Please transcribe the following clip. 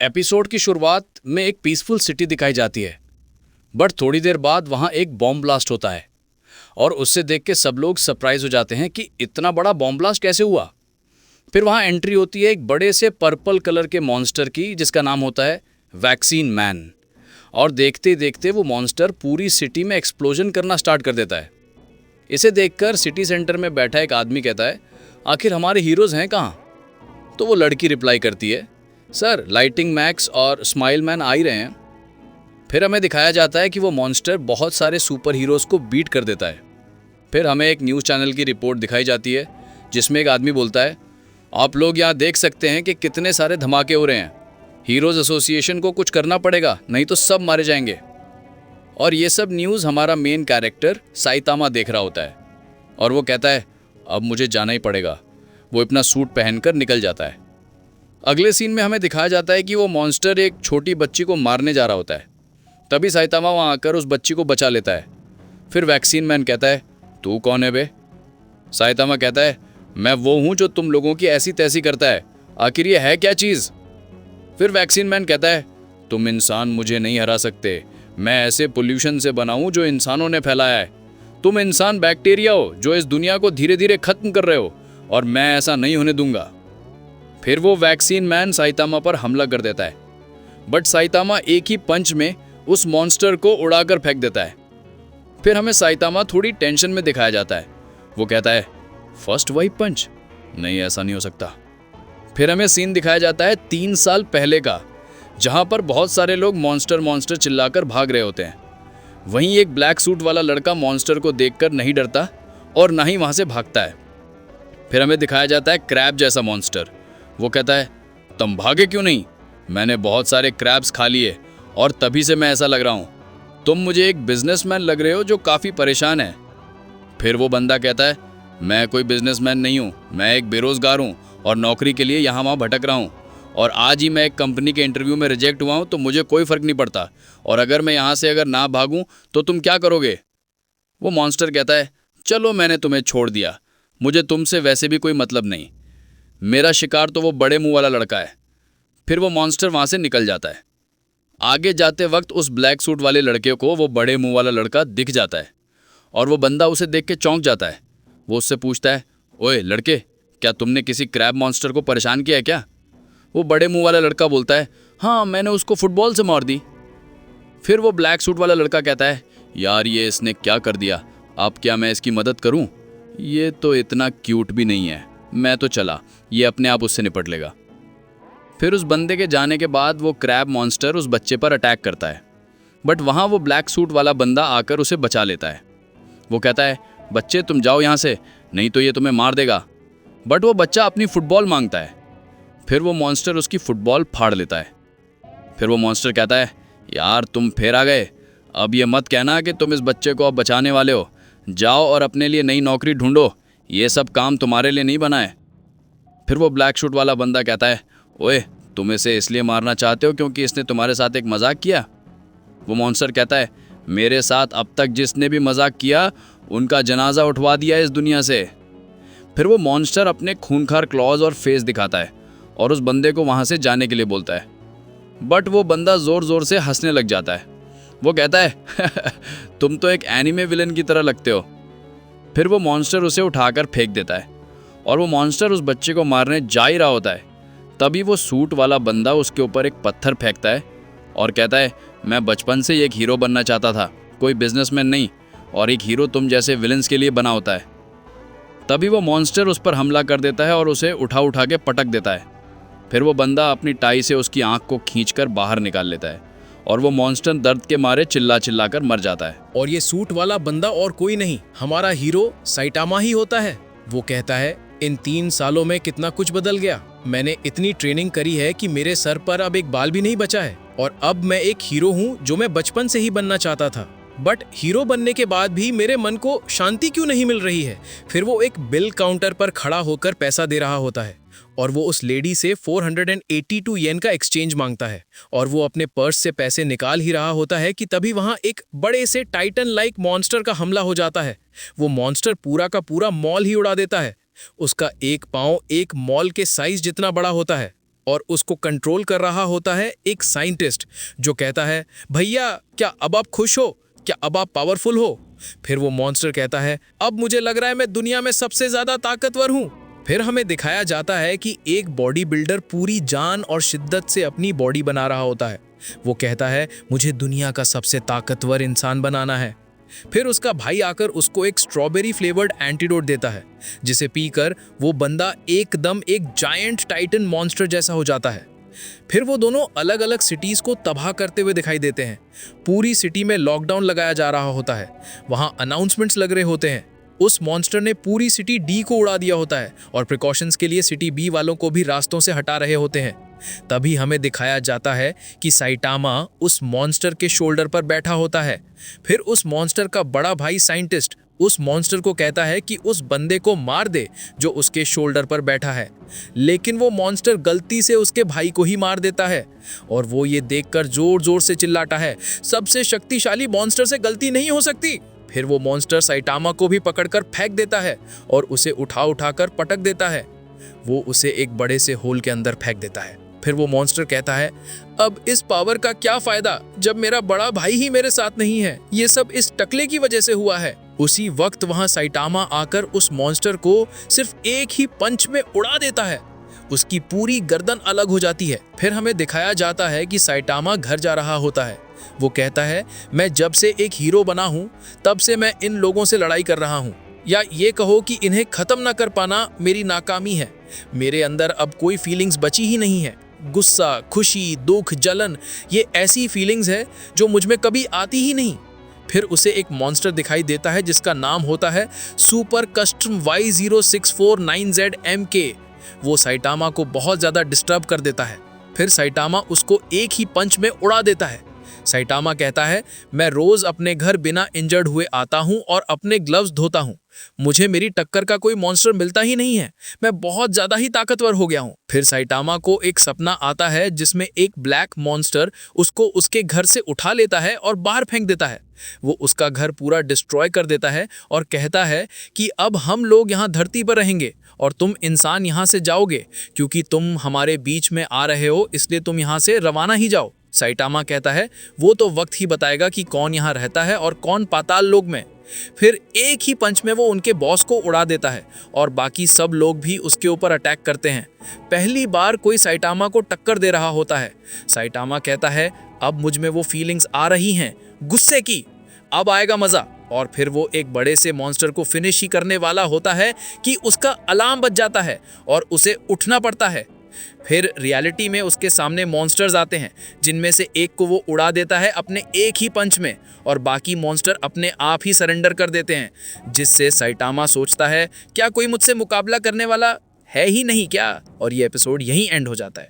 Episode की शुरुआत में एक पीसफुल सिटी दिखाई जाती है, बट थोड़ी देर बाद वहां एक बॉम्ब ब्लास्ट होता है और उससे देख के सब लोग सरप्राइज हो जाते हैं कि इतना बड़ा बॉम्ब ब्लास्ट कैसे हुआ। फिर वहां एंट्री होती है एक बड़े से पर्पल कलर के मॉन्स्टर की, जिसका नाम होता है वैक्सीन मैन। और देखते देखते वो मॉन्स्टर पूरी सिटी में एक्सप्लोजन करना स्टार्ट कर देता है। इसे देखकर सिटी सेंटर में बैठा एक आदमी कहता है, आखिर हमारे हीरोज हैं कहाँ? तो वो लड़की रिप्लाई करती है, सर लाइटिंग मैक्स और स्माइल मैन आ ही रहे हैं। फिर हमें दिखाया जाता है कि वो मॉन्स्टर बहुत सारे सुपर हीरोज को बीट कर देता है। फिर हमें एक न्यूज़ चैनल की रिपोर्ट दिखाई जाती है जिसमें एक आदमी बोलता है, आप लोग यहाँ देख सकते हैं कि कितने सारे धमाके हो रहे हैं। हीरोज एसोसिएशन को कुछ करना पड़ेगा, नहीं तो सब मारे जाएंगे। और ये सब न्यूज़ हमारा मेन कैरेक्टर साइतामा देख रहा होता है और वो कहता है, अब मुझे जाना ही पड़ेगा। वो अपना सूट पहनकर निकल जाता है। अगले सीन में हमें दिखाया जाता है कि वो मॉन्स्टर एक छोटी बच्ची को मारने जा रहा होता है। तभी साइतामा वहाँ आकर उस बच्ची को बचा लेता है। फिर वैक्सीन मैन कहता है, तू कौन है बे? साइतामा कहता है, मैं वो हूँ जो तुम लोगों की ऐसी तैसी करता है। आखिर ये है क्या चीज़? फिर वैक्सीन मैन कहता है, तुम इंसान मुझे नहीं हरा सकते। मैं ऐसे पोल्यूशन से बना हूँ जो इंसानों ने फैलाया है। तुम इंसान बैक्टीरिया हो जो इस दुनिया को धीरे धीरे खत्म कर रहे हो, और मैं ऐसा नहीं होने दूंगा। फिर वो वैक्सीन मैन साइतामा पर हमला कर देता है, बट साइतामा एक ही पंच में उस मॉन्स्टर को उड़ाकर फेंक देता है। फिर हमें साइतामा थोड़ी टेंशन में दिखाया जाता है। वो कहता है, फर्स्ट वाइप पंच? नहीं, ऐसा नहीं हो सकता। फिर हमें सीन दिखाया जाता है 3 साल पहले का, जहां पर बहुत सारे लोग मॉन्स्टर मॉन्स्टर चिल्लाकर भाग रहे होते हैं। वहीं एक ब्लैक सूट वाला लड़का मॉन्स्टर को देखकर नहीं डरता और ना ही वहां से भागता है। फिर हमें दिखाया जाता है क्रैब जैसा मॉन्स्टर। वो कहता है, तुम भागे क्यों नहीं? मैंने बहुत सारे क्रैब्स खा लिए और तभी से मैं ऐसा लग रहा हूँ। तुम मुझे एक बिजनेसमैन लग रहे हो जो काफ़ी परेशान है। फिर वो बंदा कहता है, मैं कोई बिजनेसमैन नहीं हूँ, मैं एक बेरोजगार हूँ और नौकरी के लिए यहाँ वहाँ भटक रहा हूँ। और आज ही मैं एक कंपनी के इंटरव्यू में रिजेक्ट हुआ हूँ, तो मुझे कोई फ़र्क नहीं पड़ता। और अगर मैं यहाँ से अगर ना भागूँ तो तुम क्या करोगे? वो मॉन्स्टर कहता है, चलो मैंने तुम्हें छोड़ दिया, मुझे तुमसे वैसे भी कोई मतलब नहीं। मेरा शिकार तो वो बड़े मुंह वाला लड़का है। फिर वो मॉन्स्टर वहाँ से निकल जाता है। आगे जाते वक्त उस ब्लैक सूट वाले लड़के को वो बड़े मुंह वाला लड़का दिख जाता है और वो बंदा उसे देख के चौंक जाता है। वो उससे पूछता है, ओए लड़के, क्या तुमने किसी क्रैब मॉन्स्टर को परेशान किया है क्या? वो बड़े मुंह वाला लड़का बोलता है, हाँ, मैंने उसको फुटबॉल से मार दी। फिर वो ब्लैक सूट वाला लड़का कहता है, यार ये इसने क्या कर दिया, अब क्या मैं इसकी मदद करूं? ये तो इतना क्यूट भी नहीं है, मैं तो चला, ये अपने आप उससे निपट लेगा। फिर उस बंदे के जाने के बाद वो क्रैब मॉन्स्टर उस बच्चे पर अटैक करता है, बट वहाँ वो ब्लैक सूट वाला बंदा आकर उसे बचा लेता है। वो कहता है, बच्चे तुम जाओ यहाँ से, नहीं तो ये तुम्हें मार देगा। बट वो बच्चा अपनी फुटबॉल मांगता है। फिर वो मॉन्स्टर उसकी फुटबॉल फाड़ लेता है। फिर वो मॉन्स्टर कहता है, यार तुम फिर आ गए, अब ये मत कहना कि तुम इस बच्चे को अब बचाने वाले हो। जाओ और अपने लिए नई नौकरी ढूंढो, ये सब काम तुम्हारे लिए नहीं बना है। फिर वो ब्लैक शूट वाला बंदा कहता है, ओए तुम इसे इसलिए मारना चाहते हो क्योंकि इसने तुम्हारे साथ एक मजाक किया? वो मॉन्स्टर कहता है, मेरे साथ अब तक जिसने भी मजाक किया उनका जनाजा उठवा दिया इस दुनिया से। फिर वो मॉन्स्टर अपने खूंखार क्लॉज और फेस दिखाता है और उस बंदे को वहाँ से जाने के लिए बोलता है, बट वो बंदा ज़ोर ज़ोर से हंसने लग जाता है। वो कहता है, तुम तो एक एनिमे विलन की तरह लगते हो। फिर वो मॉन्स्टर उसे उठाकर फेंक देता है और वो मॉन्स्टर उस बच्चे को मारने जा ही रहा होता है। तभी वो सूट वाला बंदा उसके ऊपर एक पत्थर फेंकता है और कहता है, मैं बचपन से एक हीरो बनना चाहता था, कोई बिजनेसमैन नहीं, और एक हीरो तुम जैसे विलन्स के लिए बना होता है। तभी वो मॉन्स्टर उस पर हमला कर देता है और उसे उठा उठा के पटक देता है। फिर वो बंदा अपनी टाई से उसकी आंख को खींचकर बाहर निकाल लेता है और वो मॉन्स्टर दर्द के मारे चिल्ला चिल्ला कर मर जाता है। और ये सूट वाला बंदा और कोई नहीं, हमारा हीरो साइटामा ही होता है। वो कहता है, इन 3 सालों में कितना कुछ बदल गया। मैंने इतनी ट्रेनिंग करी है कि मेरे सर पर अब एक बाल भी नहीं बचा है, और अब मैं एक हीरो हूँ जो मैं बचपन से ही बनना चाहता था। बट हीरो बनने के बाद भी मेरे मन को शांति क्यों नहीं मिल रही है? फिर वो एक बिल काउंटर पर खड़ा होकर पैसा दे रहा होता है और वो उस लेडी से 482 येन का एक्सचेंज मांगता है और वो अपने पर्स से पैसे निकाल ही रहा होता है कि तभी वहां एक बड़े से टाइटन लाइक मॉन्स्टर का हमला हो जाता है। वो मॉन्स्टर पूरा का पूरा मॉल ही उड़ा देता है। उसका एक पाँव एक मॉल के साइज जितना बड़ा होता है। और उसको कंट्रोल कर रहा होता है एक साइंटिस्ट जो कहता है, भैया क्या अब आप खुश हो, क्या अब आप पावरफुल हो? फिर वो मॉन्स्टर कहता है, अब मुझे लग रहा है मैं दुनिया में सबसे ज्यादा ताकतवर हूँ। फिर हमें दिखाया जाता है कि एक बॉडी बिल्डर पूरी जान और शिद्दत से अपनी बॉडी बना रहा होता है। वो कहता है, मुझे दुनिया का सबसे ताकतवर इंसान बनाना है। फिर उसका भाई आकर उसको एक स्ट्रॉबेरी फ्लेवर्ड एंटीडोट देता है, जिसे पीकर वो बंदा एकदम एक जायंट टाइटन मॉन्स्टर जैसा हो जाता है। फिर वो दोनों अलग अलग सिटीज को तबाह करते हुए दिखाई देते हैं। पूरी सिटी में लॉकडाउन लगाया जा रहा होता है, वहां अनाउंसमेंट्स लग रहे होते हैं। उस मॉन्स्टर ने पूरी सिटी डी को उड़ा दिया होता है और प्रिकॉशंस के लिए सिटी बी वालों को भी रास्तों से हटा रहे होते हैं। तभी हमें दिखाया जाता है कि साइटामा उस मॉन्स्टर के शोल्डर पर बैठा होता है। फिर उस मॉन्स्टर का बड़ा भाई साइंटिस्ट उस मॉन्स्टर को कहता है कि उस बंदे को मार दे जो उसके शोल्डर पर बैठा है, लेकिन वो मॉन्स्टर गलती से उसके भाई को ही मार देता है और वो ये देखकर जोर जोर से चिल्लाता है, सबसे शक्तिशाली मॉन्स्टर से गलती नहीं हो सकती। फिर वो मॉन्स्टर साइटामा को भी पकड़कर फेंक देता है और उसे उठाकर पटक देता है। वो उसे एक बड़े से होल के अंदर फेंक देता है। फिर वो मॉन्स्टर कहता है, अब इस पावर का क्या फायदा जब मेरा बड़ा भाई ही मेरे साथ नहीं है, ये सब इस टकले की वजह से हुआ है। उसी वक्त वहां साइटामा आकर उस मॉन्स्टर को सिर्फ एक ही पंच में उड़ा देता है। उसकी पूरी गर्दन अलग हो जाती है। फिर हमें दिखाया जाता है कि साइटामा घर जा रहा होता है। वो कहता है, मैं जब से एक हीरो बना हूं तब से मैं इन लोगों से लड़ाई कर रहा हूं, या ये कहो कि इन्हें खत्म ना कर पाना मेरी नाकामी है। मेरे अंदर अब कोई फीलिंग्स बची ही नहीं है। गुस्सा, खुशी, दुख, जलन, ये ऐसी फीलिंग्स है जो मुझ में कभी आती ही नहीं। फिर उसे एक मॉन्स्टर दिखाई देता है जिसका नाम होता है सुपर कस्टम Y0649ZMK। वो साइटामा को बहुत ज़्यादा डिस्टर्ब कर देता है। फिर साइटामा उसको एक ही पंच में उड़ा देता है। साइटामा कहता है, मैं रोज अपने घर बिना इंजर्ड हुए आता हूं और अपने ग्लव्स धोता हूं। मुझे मेरी टक्कर का कोई मॉन्स्टर मिलता ही नहीं है। मैं बहुत ज्यादा ही ताकतवर हो गया हूं। फिर साइटामा को एक सपना आता है जिसमें एक ब्लैक मॉन्स्टर उसको उसके घर से उठा लेता है और बाहर फेंक देता है। वो उसका घर पूरा डिस्ट्रॉय कर देता है और कहता है कि अब हम लोग यहाँ धरती पर रहेंगे और तुम इंसान यहाँ से जाओगे, क्योंकि तुम हमारे बीच में आ रहे हो, इसलिए तुम यहाँ से रवाना ही जाओ। साइटामा कहता है, वो तो वक्त ही बताएगा कि कौन यहाँ रहता है और कौन पाताल लोक में। फिर एक ही पंच में वो उनके बॉस को उड़ा देता है और बाकी सब लोग भी उसके ऊपर अटैक करते हैं। पहली बार कोई साइटामा को टक्कर दे रहा होता है। साइटामा कहता है, अब मुझ में वो फीलिंग्स आ रही हैं गुस्से की, अब आएगा मजा। और फिर वो एक बड़े से मॉन्स्टर को फिनिश ही करने वाला होता है कि उसका अलार्म बज जाता है और उसे उठना पड़ता है। फिर रियलिटी में उसके सामने मॉन्स्टर्स आते हैं, जिनमें से एक को वो उड़ा देता है अपने एक ही पंच में और बाकी मॉन्स्टर अपने आप ही सरेंडर कर देते हैं, जिससे साइटामा सोचता है, क्या कोई मुझसे मुकाबला करने वाला है ही नहीं क्या? और ये एपिसोड यहीं एंड हो जाता है।